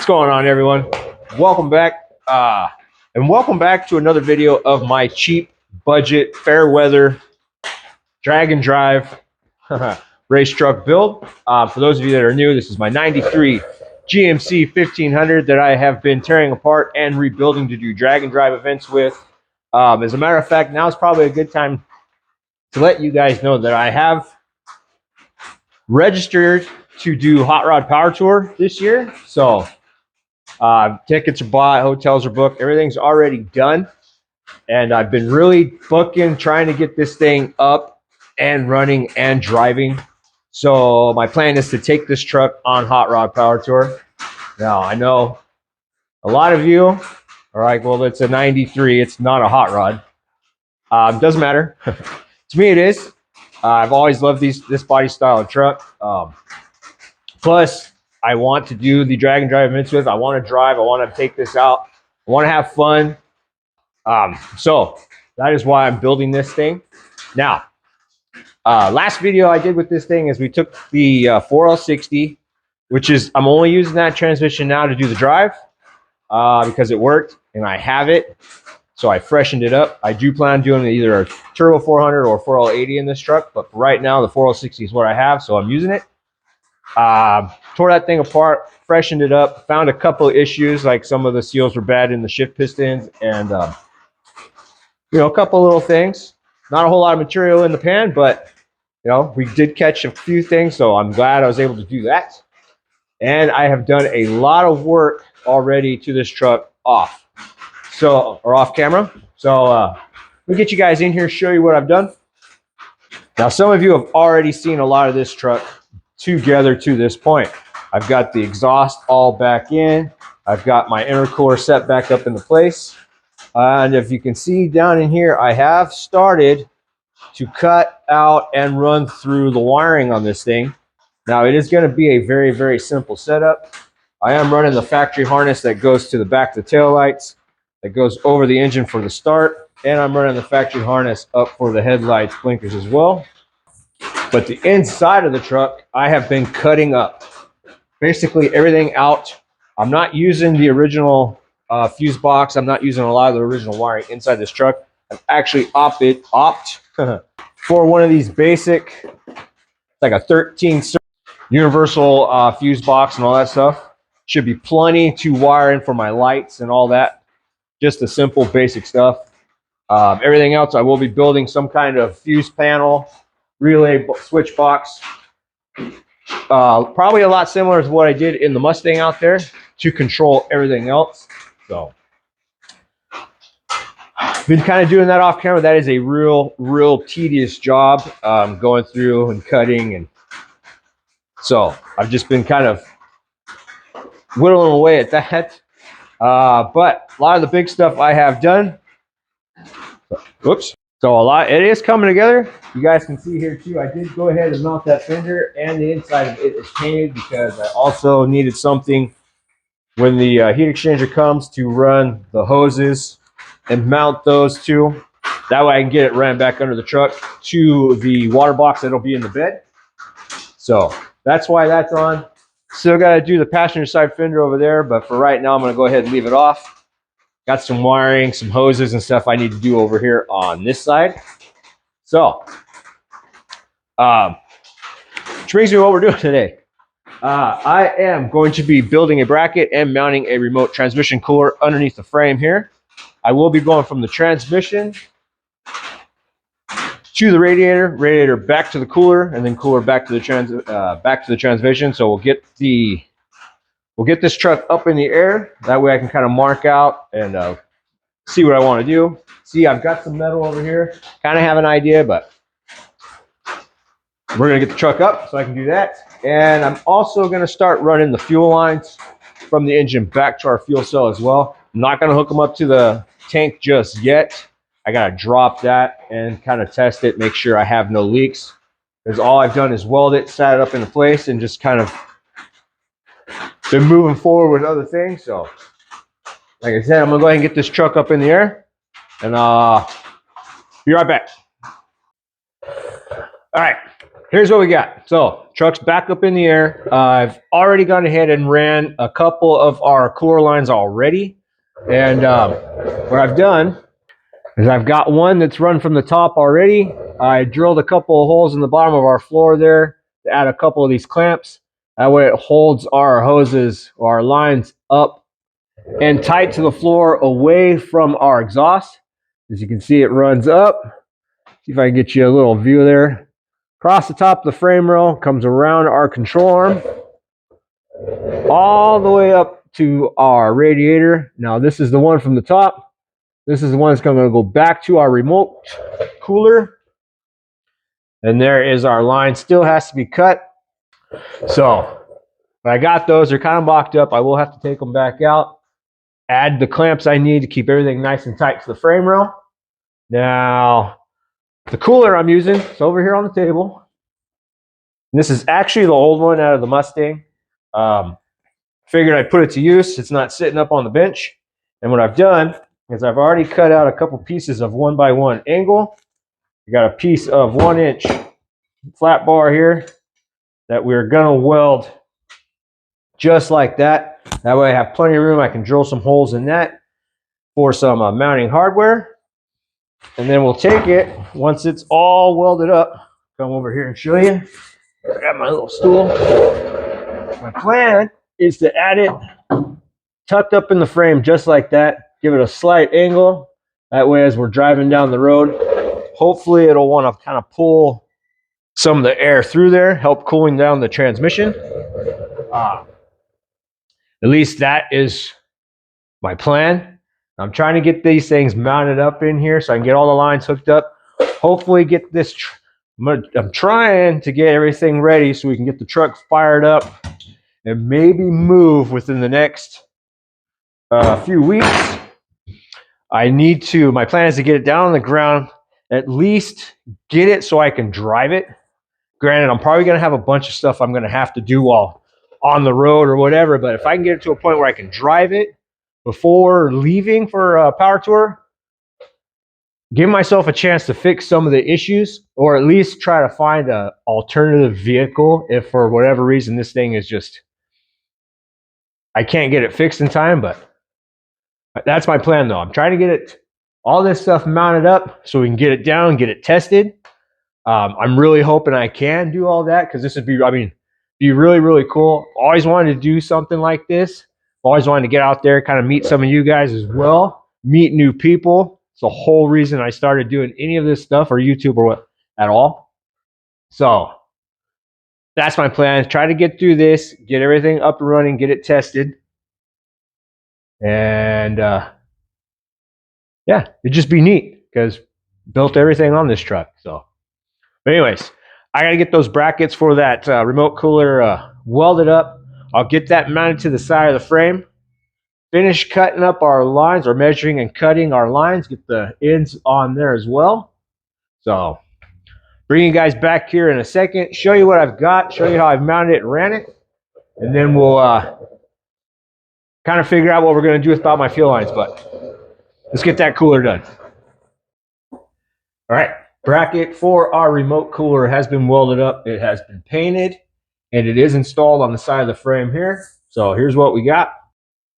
What's going on, everyone? Welcome back, and welcome back to another video of my cheap budget fair weather drag and drive race truck build. For those of you that are new, this is my 93 GMC 1500 that I have been tearing apart and rebuilding to do drag and drive events with. As a matter of fact, now is probably a good time to let you guys know that I have registered to do Hot Rod Power Tour this year. So tickets are bought, hotels are booked, everything's already done. And I've been really booking, trying to get this thing up and running and driving. So my plan is to take this truck on Hot Rod Power Tour. Now, I know a lot of you are like, well, it's a 93, it's not a hot rod. Doesn't matter. To me, it is. I've always loved this body style of truck. Plus, I want to do the drag and drive events with. I want to drive. I want to take this out. I want to have fun. So that is why I'm building this thing. Now, last video I did with this thing is we took the 4L60, which is, I'm only using that transmission now to do the drive because it worked and I have it. So I freshened it up. I do plan on doing either a Turbo 400 or 4L80 in this truck, but right now the 4L60 is what I have, so I'm using it. Tore that thing apart, freshened it up, found a couple of issues, like some of the seals were bad in the shift pistons, and a couple little things. Not a whole lot of material in the pan, but we did catch a few things, so I'm glad I was able to do that. And I have done a lot of work already to this truck off camera. So let me get you guys in here, show you what I've done. Now, some of you have already seen a lot of this truck together to this point. I've got the exhaust all back in. I've got my intercooler set back up into place. And if you can see down in here, I have started to cut out and run through the wiring on this thing. Now, it is going to be a very, very simple setup. I am running the factory harness that goes to the back of the taillights, that goes over the engine for the start, and I'm running the factory harness up for the headlights, blinkers as well. But the inside of the truck, I have been cutting up basically everything out. I'm not using the original fuse box. I'm not using a lot of the original wiring inside this truck. I've actually opted for one of these basic, like a 13 universal fuse box and all that stuff. Should be plenty to wire in for my lights and all that. Just the simple basic stuff. Everything else, I will be building some kind of fuse panel, relay switch box. Probably a lot similar to what I did in the Mustang out there to control everything else. So been kind of doing that off camera. That is a real tedious job, going through and cutting, and so I've just been kind of whittling away at that. But a lot of the big stuff I have done. Whoops. So a lot, it is coming together. You guys can see here too, I did go ahead and mount that fender, and the inside of it is painted because I also needed something when the heat exchanger comes to run the hoses and mount those too. That way I can get it ran back under the truck to the water box that'll be in the bed. So that's why that's on. Still got to do the passenger side fender over there, but for right now I'm going to go ahead and leave it off. Got some wiring, some hoses and stuff I need to do over here on this side. So, which brings me to what we're doing today. I am going to be building a bracket and mounting a remote transmission cooler underneath the frame here. I will be going from the transmission to the radiator back to the cooler, and then cooler back to the transmission. So we'll get this truck up in the air. That way I can kind of mark out and see what I want to do. See, I've got some metal over here. Kind of have an idea, but we're going to get the truck up so I can do that. And I'm also going to start running the fuel lines from the engine back to our fuel cell as well. I'm not going to hook them up to the tank just yet. I got to drop that and kind of test it, make sure I have no leaks. Because all I've done is weld it, set it up into place, and just kind of been moving forward with other things. So, like I said, I'm going to go ahead and get this truck up in the air, and be right back. All right. here's what we got. So truck's back up in the air. I've already gone ahead and ran a couple of our cooler lines already. And what I've done is I've got one that's run from the top already. I drilled a couple of holes in the bottom of our floor there to add a couple of these clamps. That way it holds our hoses or our lines up and tight to the floor away from our exhaust. As you can see, it runs up. See if I can get you a little view there. Across the top of the frame rail, comes around our control arm, all the way up to our radiator. Now this is the one from the top. This is the one that's going to go back to our remote cooler. And there is our line. Still has to be cut. So I got those. They're kind of mocked up. I will have to take them back out. Add the clamps I need to keep everything nice and tight to the frame rail. Now, the cooler I'm using is over here on the table. And this is actually the old one out of the Mustang. Figured I'd put it to use. It's not sitting up on the bench. And what I've done is I've already cut out a couple pieces of 1x1 angle. I got a piece of 1-inch flat bar here that we're gonna weld just like that. That way I have plenty of room. I can drill some holes in that for some mounting hardware. And then we'll take it, once it's all welded up, come over here and show you. Grab my little stool. My plan is to add it tucked up in the frame just like that. Give it a slight angle. That way as we're driving down the road, hopefully it'll want to kind of pull some of the air through there, help cooling down the transmission. At least that is my plan. I'm trying to get these things mounted up in here so I can get all the lines hooked up. Hopefully get this, I'm trying to get everything ready so we can get the truck fired up and maybe move within the next few weeks. My plan is to get it down on the ground, at least get it so I can drive it. Granted, I'm probably going to have a bunch of stuff I'm going to have to do while on the road or whatever, but if I can get it to a point where I can drive it before leaving for a power tour, give myself a chance to fix some of the issues, or at least try to find an alternative vehicle if for whatever reason this thing is just, I can't get it fixed in time. But that's my plan though. I'm trying to get all this stuff mounted up so we can get it down, get it tested. I'm really hoping I can do all that because this would be, be really, really cool. Always wanted to do something like this. Always wanted to get out there, kind of meet some of you guys as well, meet new people. It's the whole reason I started doing any of this stuff or YouTube or what at all. So that's my plan. Try to get through this, get everything up and running, get it tested. And yeah, it'd just be neat because built everything on this truck. So, but anyways, I got to get those brackets for that remote cooler welded up. I'll get that mounted to the side of the frame. Finish cutting up our lines, or measuring and cutting our lines. Get the ends on there as well. So, bring you guys back here in a second. Show you what I've got. Show you how I've mounted it and ran it. And then we'll kind of figure out what we're going to do about my fuel lines. But let's get that cooler done. All right. Bracket for our remote cooler has been welded up. It has been painted. And it is installed on the side of the frame here. So here's what we got.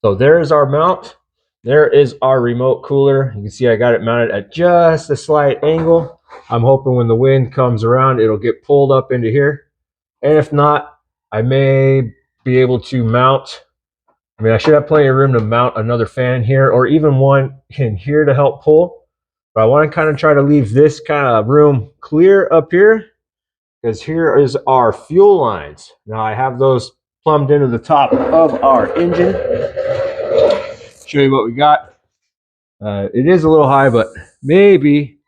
So there is our mount. There is our remote cooler. You can see I got it mounted at just a slight angle. I'm hoping when the wind comes around, it'll get pulled up into here. And if not, I may be able to mount. I should have plenty of room to mount another fan here, or even one in here to help pull. But I want to kind of try to leave this kind of room clear up here, because here is our fuel lines. Now I have those plumbed into the top of our engine. Show you what we got. It is a little high, but maybe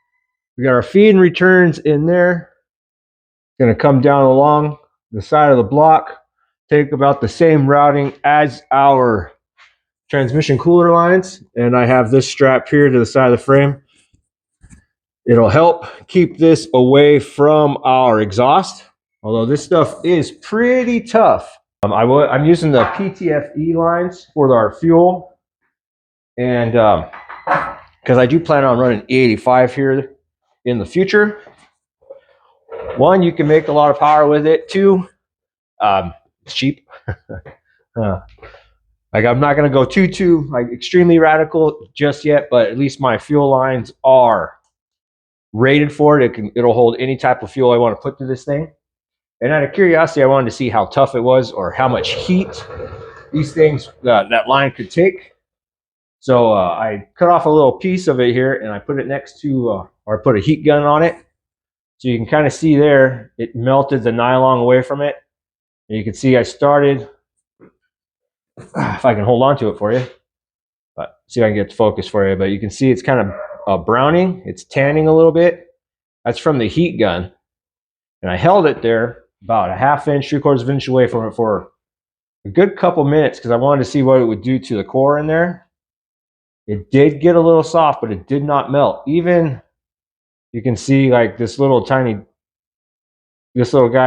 we got our feed and returns in there. It's going to come down along the side of the block, take about the same routing as our transmission cooler lines. And I have this strap here to the side of the frame. It'll help keep this away from our exhaust, although this stuff is pretty tough. I'm using the PTFE lines for our fuel, and because I do plan on running E85 here in the future. One, you can make a lot of power with it. Two, it's cheap. Like I'm not going to go too like extremely radical just yet, but at least my fuel lines are rated for it. It'll hold any type of fuel I want to put to this thing. And out of curiosity, I wanted to see how tough it was or how much heat these things that line could take. So I cut off a little piece of it here and I put it next to, or put a heat gun on it. So you can kind of see there, it melted the nylon away from it. And you can see I started, if I can hold on to it for you, but see if I can get the focus for you. But you can see it's kind of browning, it's tanning a little bit. That's from the heat gun. And I held it there about a ½ inch, 3/4 inch away from it for a good couple minutes because I wanted to see what it would do to the core in there. It did get a little soft, but it did not melt. Even you can see like this little guy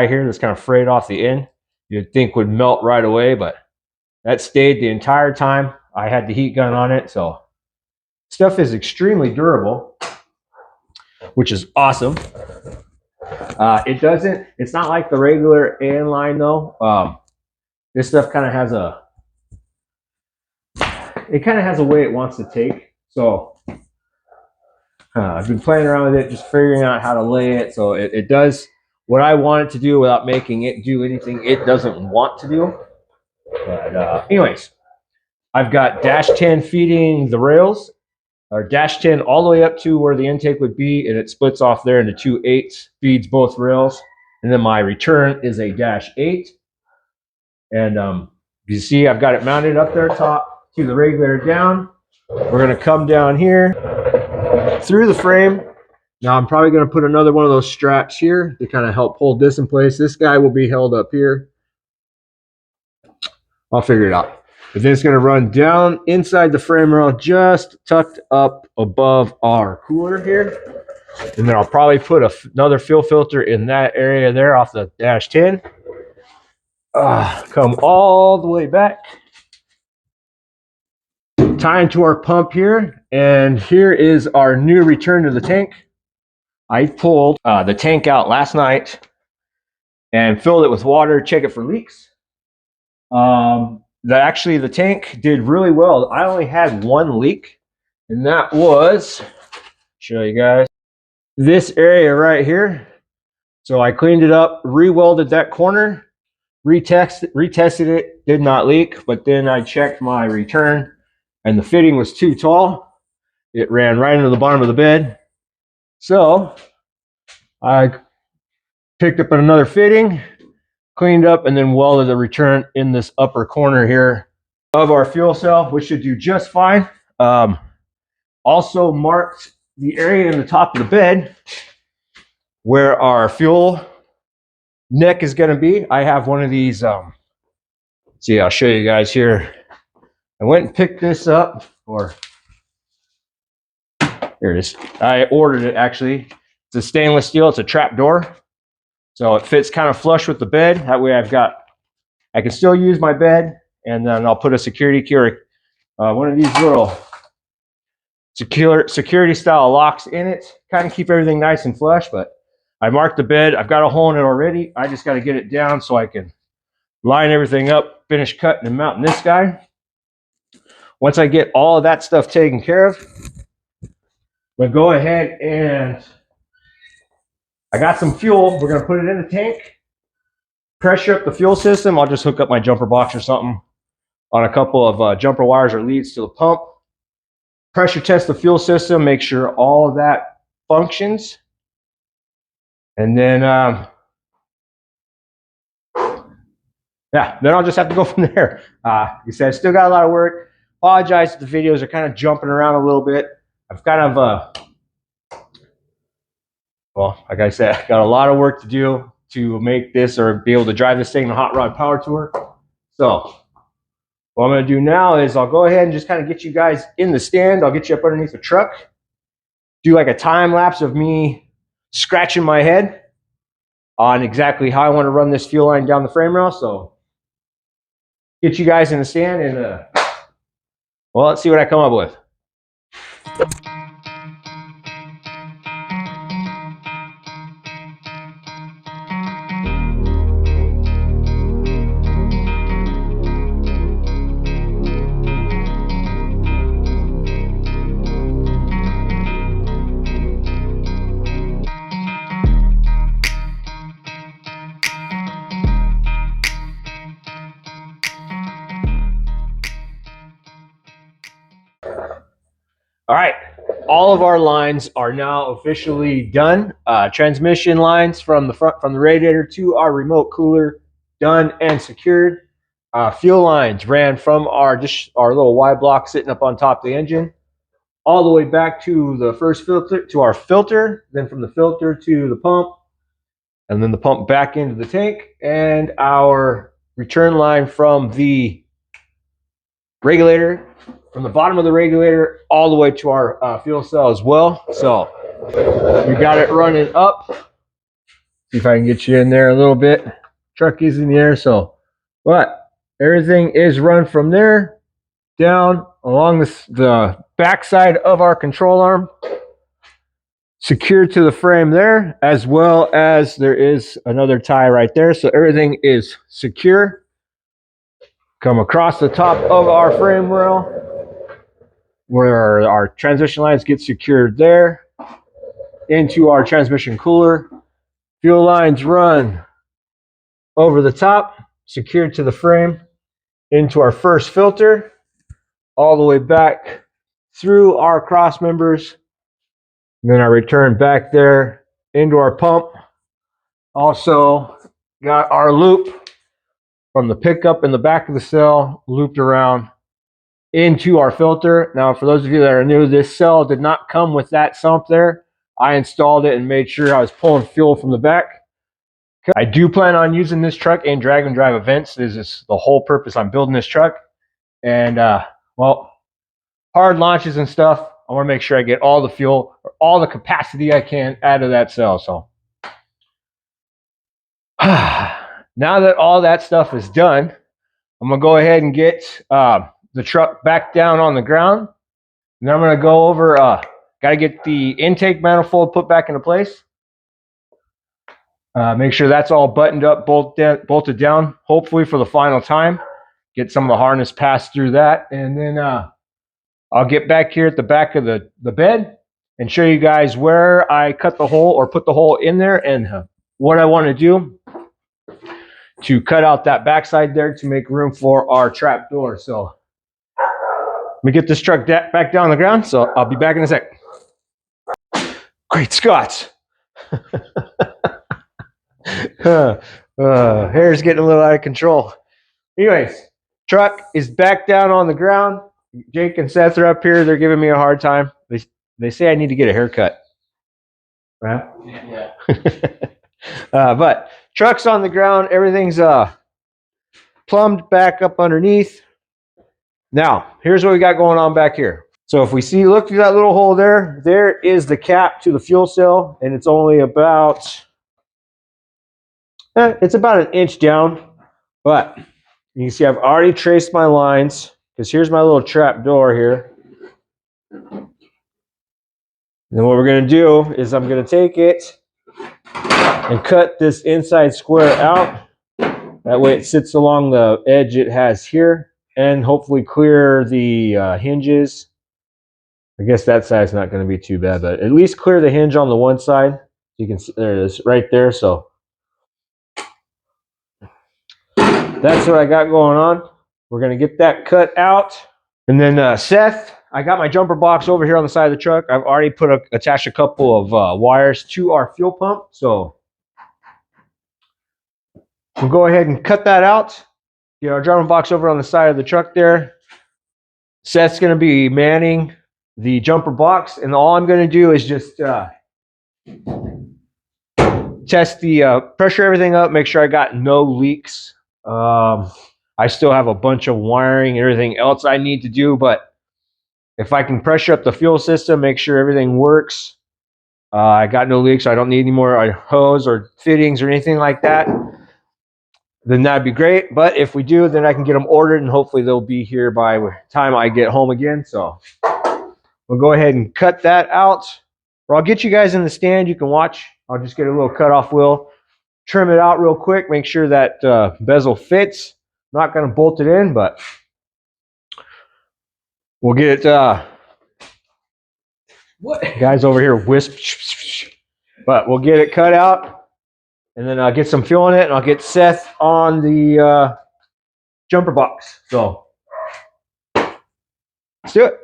here that's kind of frayed off the end, you'd think would melt right away, but that stayed the entire time. I had the heat gun on it, so stuff is extremely durable, which is awesome. It's not like the regular AN line though. This stuff kind of has a way it wants to take. So I've been playing around with it, just figuring out how to lay it. So it does what I want it to do without making it do anything it doesn't want to do. But anyways, I've got dash 10 feeding the rails, or dash 10 all the way up to where the intake would be, and it splits off there into 2 8s, feeds both rails. And then my return is a dash 8. And you see I've got it mounted up there top to the regulator down. We're going to come down here through the frame. Now I'm probably going to put another one of those straps here to kind of help hold this in place. This guy will be held up here. I'll figure it out. But then it's going to run down inside the frame rail, just tucked up above our cooler here. And then I'll probably put another fuel filter in that area there off the dash 10. Come all the way back. Tie into our pump here. And here is our new return to the tank. I pulled the tank out last night and filled it with water, check it for leaks. Actually, the tank did really well. I only had one leak, and that was, show you guys, this area right here. So I cleaned it up, re-welded that corner, retested it, did not leak, but then I checked my return, and the fitting was too tall. It ran right into the bottom of the bed. So I picked up another fitting, cleaned up, and then welded the return in this upper corner here of our fuel cell, which should do just fine. Also marked the area in the top of the bed where our fuel neck is going to be. I have one of these. See, I'll show you guys here. I went and picked this up, or here it is. I ordered it actually. It's a stainless steel. It's a trap door. So it fits kind of flush with the bed. That way I can still use my bed, and then I'll put a security key or one of these little security style locks in it. Kind of keep everything nice and flush, but I marked the bed. I've got a hole in it already. I just got to get it down so I can line everything up, finish cutting and mounting this guy. Once I get all of that stuff taken care of, we'll go ahead and I got some fuel. We're going to put it in the tank, pressure up the fuel system. I'll just hook up my jumper box or something on a couple of jumper wires or leads to the pump. Pressure test the fuel system, make sure all of that functions. And then, yeah, then I'll just have to go from there. Like I said, still got a lot of work. Apologize if the videos are kind of jumping around a little bit. I've kind of, well, like I said, got a lot of work to do to make this or be able to drive this thing in a hot rod power tour. So what I'm going to do now is I'll go ahead and just kind of get you guys in the stand. I'll get you up underneath the truck, do like a time lapse of me scratching my head on exactly how I want to run this fuel line down the frame rail. So get you guys in the stand and well, let's see what I come up with. All right, all of our lines are now officially done. Transmission lines from the radiator to our remote cooler done and secured. Fuel lines ran from our little Y block sitting up on top of the engine, all the way back to the first filter, to our filter, then from the filter to the pump, and then the pump back into the tank, and our return line from the regulator, from the bottom of the regulator all the way to our fuel cell as well. So we got it running up. See if I can get you in there a little bit. Truck is in the air, so but everything is run from there down along the backside of our control arm, secured to the frame there, as well as there is another tie right there. So everything is secure. Come across the top of our frame rail, where our transmission lines get secured there, into our transmission cooler. Fuel lines run over the top, secured to the frame, into our first filter, all the way back through our cross members. And then I return back there into our pump. Also got our loop from the pickup in the back of the cell looped around into our filter. Now, for those of you that are new, this cell did not come with that sump there. I installed it and made sure I was pulling fuel from the back. I do plan on using this truck in drag and drive events. This is the whole purpose I'm building this truck. And well, hard launches and stuff, I want to make sure I get all the fuel or all the capacity I can out of that cell. So now that all that stuff is done, I'm gonna go ahead and get the truck back down on the ground. And then I'm gonna go over, gotta get the intake manifold put back into place. Make sure that's all buttoned up, bolted down, hopefully for the final time. Get some of the harness passed through that. And then I'll get back here at the back of the bed and show you guys where I cut the hole or put the hole in there and what I want to do to cut out that backside there to make room for our trap door. So let me get this truck back down on the ground. So I'll be back in a sec. Great Scott. Hair's getting a little out of control. Anyways, truck is back down on the ground. Jake and Seth are up here. They're giving me a hard time. They say I need to get a haircut. Right? Yeah. But truck's on the ground. Everything's plumbed back up underneath. Now, here's what we got going on back here. So if we look through that little hole there, there is the cap to the fuel cell, and it's only about, it's about an inch down. But you can see I've already traced my lines, because here's my little trap door here. And then what we're going to do is I'm going to take it and cut this inside square out. That way it sits along the edge it has here, and hopefully clear the hinges. I guess that side's not going to be too bad, but at least clear the hinge on the one side. You can see there it is right there. So that's what I got going on. We're going to get that cut out. And then Seth, I got my jumper box over here on the side of the truck. I've already attached a couple of wires to our fuel pump. So we'll go ahead and cut that out. Get our jumper box over on the side of the truck there. Seth's going to be manning the jumper box. And all I'm going to do is just test the pressure everything up, make sure I got no leaks. I still have a bunch of wiring and everything else I need to do, but if I can pressure up the fuel system, make sure everything works, I got no leaks, so I don't need any more hose or fittings or anything like that, then that'd be great. But if we do, then I can get them ordered and hopefully they'll be here by the time I get home again. So we'll go ahead and cut that out, or I'll get you guys in the stand. You can watch. I'll just get a little cutoff wheel, trim it out real quick, make sure that bezel fits. I'm not going to bolt it in, but we'll get it. What guys over here wisp, but we'll get it cut out, and then I'll get some fuel in it, and I'll get Seth on the jumper box. So let's do it.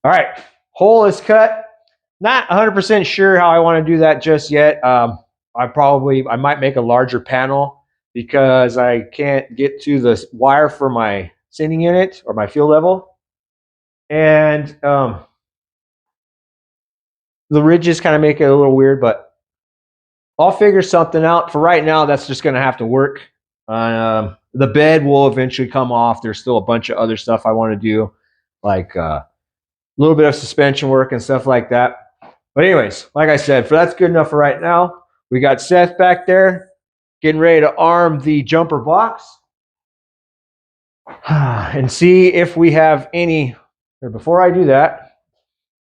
All right, hole is cut. Not 100% sure how I want to do that just yet. I might make a larger panel because I can't get to the wire for my sending unit or my fuel level. And the ridges kind of make it a little weird, but I'll figure something out. For right now, that's just going to have to work. The bed will eventually come off. There's still a bunch of other stuff I want to do, like a little bit of suspension work and stuff like that. But anyways, like I said, that's good enough for right now. We got Seth back there getting ready to arm the jumper box and see if we have any. Before I do that,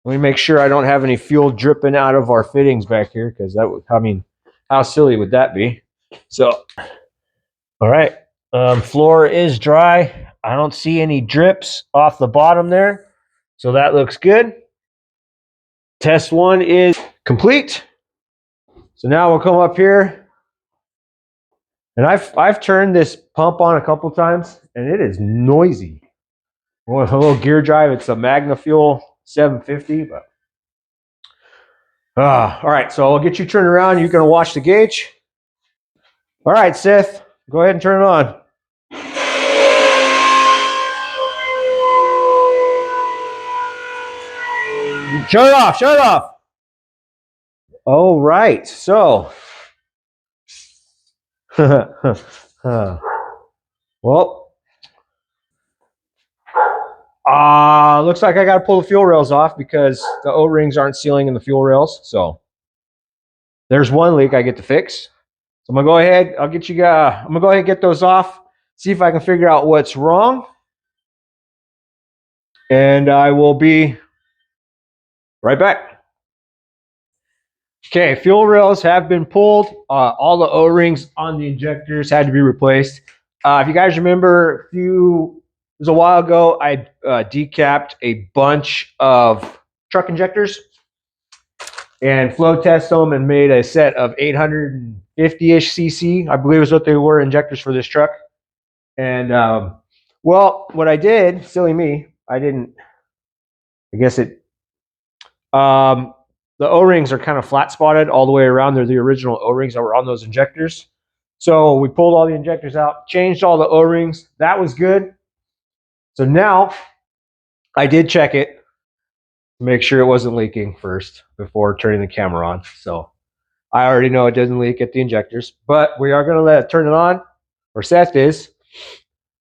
let me make sure I don't have any fuel dripping out of our fittings back here, because that would, I mean, how silly would that be? So, all right, floor is dry. I don't see any drips off the bottom there, so that looks good. Test one is complete. So now we'll come up here, and I've turned this pump on a couple times, and it is noisy. With a little gear drive, it's a MagnaFuel 750, but all right. So I'll get you turned around. You're gonna watch the gauge. All right, Seth, go ahead and turn it on. Shut it off. Shut it off. All right. So, well, looks like I got to pull the fuel rails off because the O-rings aren't sealing in the fuel rails. So there's one leak I get to fix. So I'm gonna go ahead. I'm gonna go ahead and get those off. See if I can figure out what's wrong, and I will be right back. Okay, fuel rails have been pulled. All the O-rings on the injectors had to be replaced. If you guys remember, it was a while ago, I decapped a bunch of truck injectors and flow tested them and made a set of 850-ish cc, I believe is what they were, injectors for this truck. And well, what I did, silly me, the O-rings are kind of flat spotted all the way around. They're the original O-rings that were on those injectors. So we pulled all the injectors out, changed all the O-rings. That was good. So now I did check it to make sure it wasn't leaking first before turning the camera on. So I already know it doesn't leak at the injectors, but we are going to turn it on, or Seth is.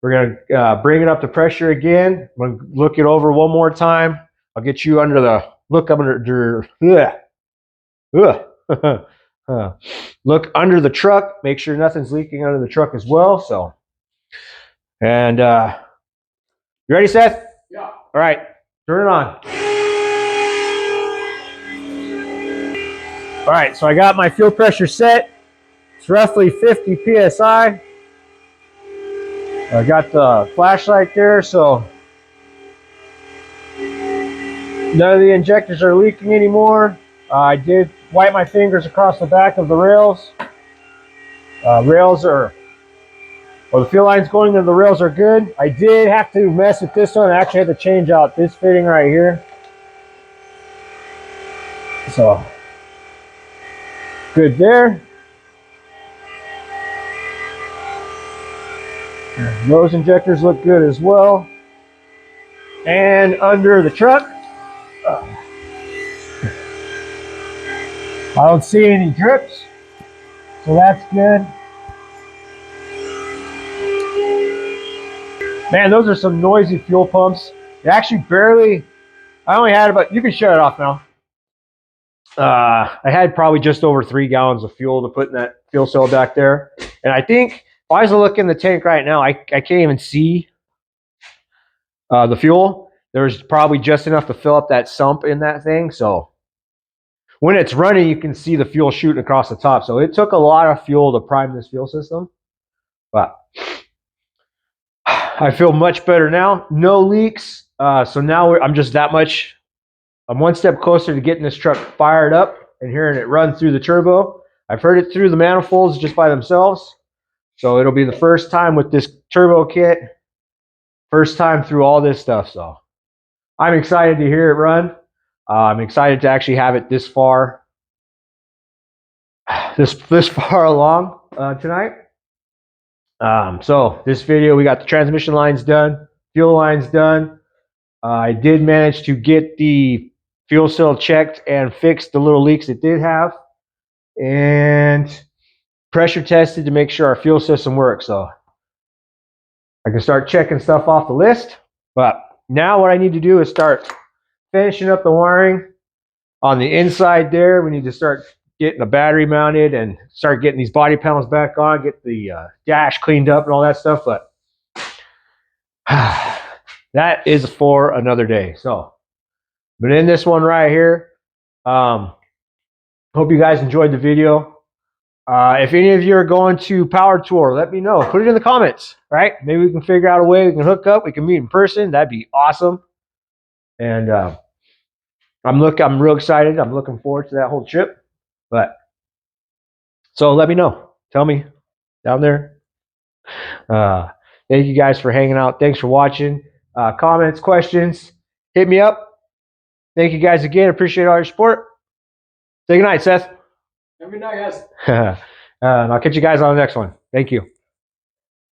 We're going to bring it up to pressure again. I'm going to look it over one more time. I'll get you under the look look under the truck. Make sure nothing's leaking under the truck as well. So, and you ready, Seth? Yeah. All right, turn it on. All right, so I got my fuel pressure set. It's roughly 50 psi. I got the flashlight there, so none of the injectors are leaking anymore. I did wipe my fingers across the back of the rails. The fuel lines going into the rails are good. I did have to mess with this one. I actually had to change out this fitting right here. So, good there. Those injectors look good as well. And under the truck, I don't see any drips, so that's good. Man, those are some noisy fuel pumps. They actually I only had about, you can shut it off now. I had probably just over 3 gallons of fuel to put in that fuel cell back there. And I think if I was to look in the tank right now, I can't even see the fuel. There's probably just enough to fill up that sump in that thing. So when it's running, you can see the fuel shooting across the top. So it took a lot of fuel to prime this fuel system. But I feel much better now. No leaks. So now I'm one step closer to getting this truck fired up and hearing it run through the turbo. I've heard it through the manifolds just by themselves. So it'll be the first time with this turbo kit. First time through all this stuff. So I'm excited to hear it run. I'm excited to actually have it this far, this far along tonight. So this video, we got the transmission lines done, fuel lines done. I did manage to get the fuel cell checked and fixed the little leaks it did have, and pressure tested to make sure our fuel system works. So I can start checking stuff off the list. But now what I need to do is start finishing up the wiring on the inside there. We need to start getting the battery mounted and start getting these body panels back on, get the dash cleaned up and all that stuff. But that is for another day. So, but in this one right here, hope you guys enjoyed the video. If any of you are going to Power Tour, let me know. Put it in the comments, right? Maybe we can figure out a way we can hook up. We can meet in person. That'd be awesome. And I'm real excited. I'm looking forward to that whole trip. But so let me know. Tell me down there. Thank you guys for hanging out. Thanks for watching. Comments, questions, hit me up. Thank you guys again. Appreciate all your support. Say good night, Seth. Have a good night, guys. And I'll catch you guys on the next one. Thank you.